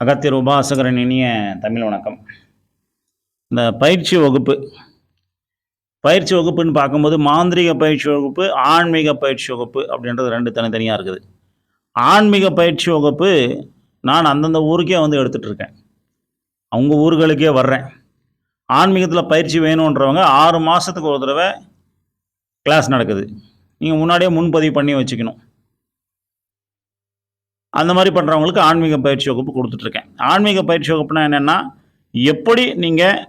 அகத்தியர் உபாசகரின் இனிய தமிழ் வணக்கம். இந்த பயிற்சி வகுப்புன்னு பார்க்கும்போது மாந்திரிக பயிற்சி வகுப்பு, ஆன்மீக பயிற்சி வகுப்பு அப்படின்றது ரெண்டு தனித்தனியாக இருக்குது. ஆன்மீக பயிற்சி வகுப்பு நான் அந்தந்த ஊருக்கே வந்து எடுத்துகிட்டு இருக்கேன், அவங்க ஊர்களுக்கே வர்றேன். ஆன்மீகத்தில் பயிற்சி வேணுன்றவங்க 6 மாதத்துக்கு ஒரு தடவை கிளாஸ் நடக்குது. நீங்கள் முன்னாடியே முன்பதிவு பண்ணி வச்சுக்கணும். அந்த மாதிரி பண்ணுறவங்களுக்கு ஆன்மீக பயிற்சி வகுப்பு கொடுத்துட்ருக்கேன். ஆன்மீக பயிற்சி வகுப்புனா என்னென்னா, எப்படி நீங்கள்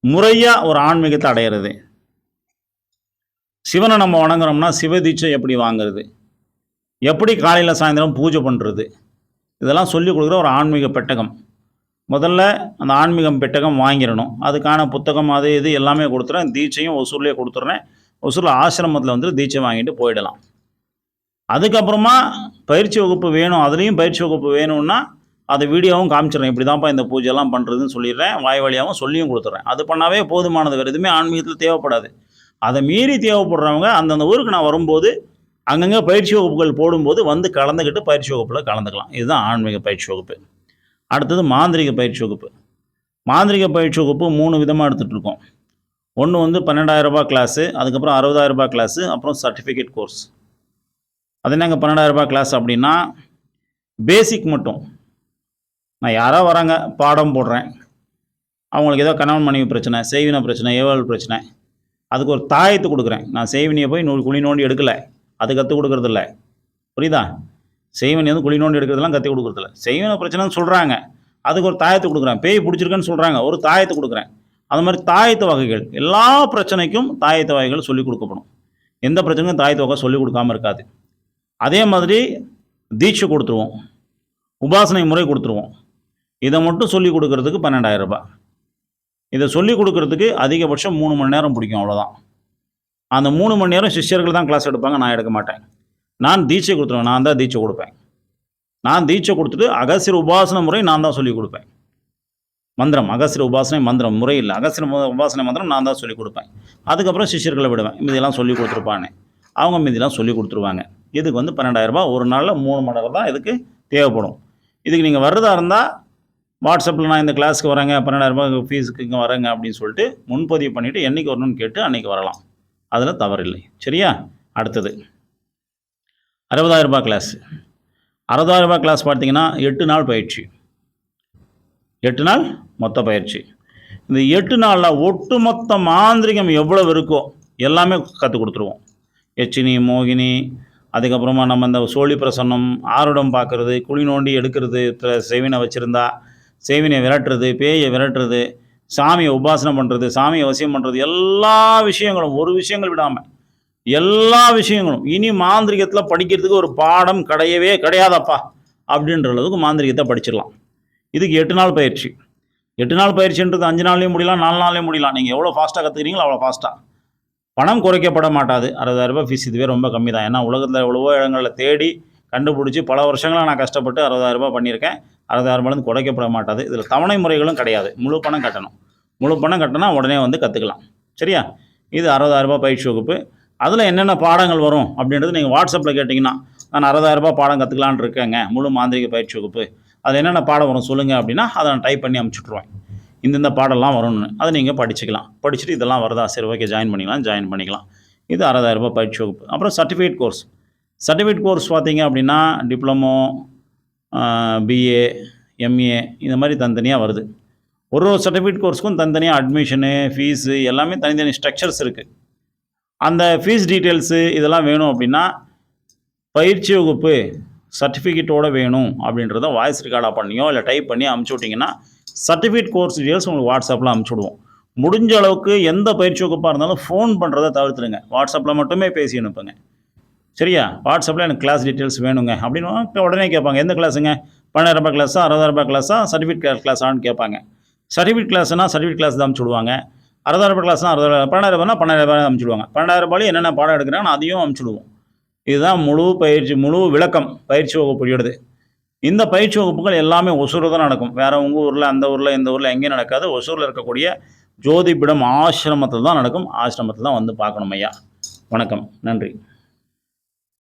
முறையாக ஒரு ஆன்மீகத்தை அடையிறது, சிவனை நம்ம வணங்குறோம்னா சிவ தீட்சை எப்படி வாங்கிறது, எப்படி காலையில் சாயந்தரம் பூஜை பண்ணுறது, இதெல்லாம் சொல்லிக் கொடுக்குற ஒரு ஆன்மீக பெட்டகம். முதல்ல அந்த ஆன்மீகம் பெட்டகம் வாங்கிடணும். அதுக்கான புத்தகம் அது இது எல்லாமே கொடுத்துறேன். தீட்சையும் ஒசூர்லேயே கொடுத்துட்றேன். ஒசூரில் ஆசிரமத்தில் வந்து தீட்சை வாங்கிட்டு போயிடலாம். அதுக்கப்புறமா பயிற்சி வகுப்பு வேணும், அதுலேயும் பயிற்சி வகுப்பு வேணும்னா அதை வீடியோவும் காமிச்சிடுறேன். இப்படி தான்ப்பா இந்த பூஜையெல்லாம் பண்ணுறதுன்னு சொல்லிடுறேன். வாய் வழியாகவும் சொல்லியும் கொடுத்துட்றேன். அது பண்ணாவே போதுமானது, வேறு எதுவுமே ஆன்மீகத்தில் தேவைப்படாது. அதை மீறி தேவைப்படுறவங்க அந்தந்த ஊருக்கு நான் வரும்போது அங்கங்கே பயிற்சி வகுப்புகள் போடும்போது வந்து கலந்துக்கிட்டு பயிற்சி வகுப்பில் கலந்துக்கலாம். இதுதான் ஆன்மீக பயிற்சி வகுப்பு. அடுத்தது மாந்திரிக பயிற்சி வகுப்பு. மாந்திரிக பயிற்சி வகுப்பு 3 விதமாக எடுத்துகிட்ருக்கோம். ஒன்று வந்து 12,000 ரூபாய் கிளாஸு, அதுக்கப்புறம் 60,000 ரூபாய் கிளாஸு, அப்புறம் சர்டிஃபிகேட் கோர்ஸ். அது என்னங்க 12,000 ரூபாய் கிளாஸ் அப்படின்னா, பேசிக் மட்டும். நான் யாராக வராங்க, பாடம் போடுறேன், அவங்களுக்கு ஏதோ கணவன் மனைவி பிரச்சனை, செய்வினை பிரச்சனை, ஏவல் பிரச்சனை, அதுக்கு ஒரு தாயத்து கொடுக்குறேன். நான் செய்வினியை போய் குழி நோண்டி எடுக்கலை, அது கற்றுக் கொடுக்குறதில்ல. புரியுதா? செய்வினை வந்து குழி நோண்டி எடுக்கிறதுலாம் கற்றுக் கொடுக்குறதில்ல. செய்வினை பிரச்சனைன்னு சொல்கிறாங்க, அதுக்கு ஒரு தாயத்து கொடுக்குறேன். பேய் பிடிச்சிருக்குன்னு சொல்கிறாங்க, ஒரு தாயத்து கொடுக்குறேன். அது மாதிரி தாயத்து வகைகள், எல்லா பிரச்சனைக்கும் தாயத்து வகைகள் சொல்லிக் கொடுக்கப்படும். எந்த பிரச்சனைக்கும் தாயத்து வகை சொல்லிக் கொடுக்காமல் இருக்காது. அதே மாதிரி தீட்சை கொடுத்துருவோம், உபாசனை முறை கொடுத்துருவோம். இதை மட்டும் சொல்லிக் கொடுக்கறதுக்கு 12,000 ரூபாய். இதை சொல்லிக் கொடுக்கறதுக்கு அதிகபட்சம் 3 மணி நேரம் பிடிக்கும், அவ்வளோதான். அந்த 3 மணி நேரம் சிஷ்யர்கள் தான் கிளாஸ் எடுப்பாங்க, நான் எடுக்க மாட்டேன். நான் தீட்சை கொடுத்துருவேன், நான் தான் தீட்சை கொடுப்பேன். நான் தீட்சை கொடுத்துட்டு அகஸ்தியர் உபாசனை முறை நான் தான் சொல்லிக் கொடுப்பேன். மந்திரம், அகஸ்தியர் உபாசனை மந்திரம் முறை இல்லை, அகஸ்தியர் உபாசனை மந்திரம் நான் தான் சொல்லிக் கொடுப்பேன். அதுக்கப்புறம் சிஷ்யர்களை விடுவேன், மீதியெல்லாம் சொல்லிக் கொடுத்துருப்பானே, அவங்க மீதியெல்லாம் சொல்லிக் கொடுத்துருவாங்க. இதுக்கு வந்து 12,000 ரூபாய். ஒரு நாளில் 3 மணி நேரம் தான் இதுக்கு தேவைப்படும். இதுக்கு நீங்கள் வர்றதா இருந்தால் வாட்ஸ்அப்பில் நான் இந்த கிளாஸுக்கு வரேங்க, 12,000 ரூபாய் ஃபீஸுக்கு இங்கே வரேங்க அப்படின்னு சொல்லிட்டு முன்பதிவு பண்ணிவிட்டு என்றைக்கு வரணும்னு கேட்டு அன்றைக்கி வரலாம். அதில் தவறில்லை. சரியா? அடுத்தது 60,000 ரூபாய் கிளாஸ். 60,000 ரூபாய் கிளாஸ் பார்த்தீங்கன்னா 8 நாள் பயிற்சி, 8 நாள் மொத்த பயிற்சி. இந்த 8 நாளில் ஒட்டுமொத்த மாந்திரிகம் எவ்வளவு இருக்கோ எல்லாமே கற்றுக் கொடுத்துருவோம். யட்சினி, மோகினி, அதுக்கப்புறமா நம்ம இந்த சோழி பிரசன்னம், ஆருடம் பார்க்குறது, குழி நோண்டி எடுக்கிறது, செய்வினை வச்சுருந்தா செய்வினை விரட்டுறது, பேயை விரட்டுறது, சாமியை உபாசனை பண்ணுறது, சாமியை வசியம் பண்ணுறது, எல்லா விஷயங்களும், ஒரு விஷயங்கள் விடாமல் எல்லா விஷயங்களும். இனி மாந்திரிகத்தில் படிக்கிறதுக்கு ஒரு பாடம் கிடையவே கிடையாதப்பா அப்படின்ற அளவுக்கு மாந்திரிகத்தை படிச்சிடலாம். இதுக்கு 8 நாள் பயிற்சி. 8 நாள் பயிற்சின்றது 5 நாள்லேயும் முடியலாம், 4 நாள்லேயும் முடியலாம். நீங்கள் எவ்வளோ ஃபாஸ்ட்டாக கற்றுக்கிறீங்களோ அவ்வளோ ஃபாஸ்ட்டாக. பணம் குறைக்கப்பட மாட்டாது. 60,000 ரூபாய் ஃபீஸ் இதுவே ரொம்ப கம்மி தான். ஏன்னா உலகத்தில் எவ்வளவோ இடங்களில் தேடி கண்டுபிடிச்சி பல வருஷங்களாக நான் கஷ்டப்பட்டு 60,000 ரூபாய் பண்ணியிருக்கேன். 60,000 ரூபாயிலேருந்து குறைக்கப்பட மாட்டாது. இதில் தவணை முறைகளும் கிடையாது. முழு பணம் கட்டணும். முழு பணம் கட்டினா உடனே வந்து கற்றுக்கலாம். சரியா? இது 60,000 ரூபாய் பயிற்சி வகுப்பு. அதில் என்னென்ன பாடங்கள் வரும் அப்படின்றது நீங்கள் வாட்ஸ்அப்பில் கேட்டிங்கன்னா, நான் 60,000 ரூபாய் பாடம் கற்றுக்கலான்னு இருக்கேங்க, முழு மாந்திரிக பயிற்சி வகுப்பு, அதில் என்னென்ன பாடம் வரும் சொல்லுங்கள் அப்படின்னா அதை நான் டைப் பண்ணி அனுப்பிச்சுட்ருவேன். இந்த பாடம்லாம் வரும்னு அதை நீங்கள் படிச்சுக்கலாம். படிச்சுட்டு இதெல்லாம் வருதா, சரி ஓகே ஜாயின் பண்ணிக்கலாம். இது 60,000 ரூபாய் பயிற்சி வகுப்பு. அப்புறம் சர்டிஃபிகேட் கோர்ஸ். சர்டிஃபிகேட் கோர்ஸ் பார்த்தீங்க அப்படின்னா டிப்ளமோ, பிஏ, எம்ஏ இந்த மாதிரி தனித்தனியாக வருது. ஒரு சர்டிஃபிகேட் கோர்ஸுக்கும் தனித்தனியாக அட்மிஷனு, ஃபீஸு எல்லாமே தனித்தனி ஸ்ட்ரக்சர்ஸ் இருக்குது. அந்த ஃபீஸ் டீட்டெயில்ஸு இதெல்லாம் வேணும் அப்படின்னா பயிற்சி வகுப்பு சர்டிஃபிகேட்டோடு வேணும் அப்படின்றத வாய்ஸ் ரெக்கார்டாக பண்ணியோ இல்லை டைப் பண்ணி அனுப்பிச்சி விட்டிங்கன்னா சர்டிஃபிகேட் கோர்ஸ் டீட்டெயில்ஸ் உங்களுக்கு வாட்ஸ்அப்பில் அனுப்பிச்சுடுவோம். முடிஞ்ச அளவுக்கு எந்த பயிற்சி வகுப்பாக இருந்தாலும் ஃபோன் பண்ணுறதை தவிர்த்துருங்க. வாட்ஸ்அப்பில் மட்டுமே பேசி அனுப்புங்க. சரியா? வாட்ஸ்அப்பில் எனக்கு கிளாஸ் டீட்டெயில்ஸ் வேணுங்க அப்படின்னு உடனே கேட்பாங்க. எந்த கிளாஸுங்க, 12,000 ரூபாய் கிளாஸா, 60,000 ரூபாய் கிளாஸா, சர்டிஃபிகேட் கிளாஸான்னு கேட்பாங்க. சர்டிஃபிகேட் கிளாஸ்னால் சர்டிஃபிகேட் கிளாஸ் தான் அனுப்பிச்சுடுவாங்க. 60,000 ரூபாய் கிளாஸ்னால் 60,000, 12,000 ரூபாய்னா 12,000 ரூபாய் அனுப்பிச்சுடுவாங்க. 12,000 ரூபாய் என்னென்ன பாடம் எடுக்கிறாங்கன்னு அதையும் அனுப்பிச்சுடுவோம். இதுதான் முழு விளக்கம் பயிற்சி வகுப்பு. இந்த பயிற்சி வகுப்புகள் எல்லாமே ஒசூரில் தான் நடக்கும். வேறு உங்கள் ஊரில், அந்த ஊரில், இந்த ஊரில் எங்கேயும் நடக்காது. ஒசூரில் இருக்கக்கூடிய ஜோதிபீடம் ஆசிரமத்தில் தான் நடக்கும். ஆசிரமத்தில் தான் வந்து பார்க்கணும் ஐயா. வணக்கம், நன்றி.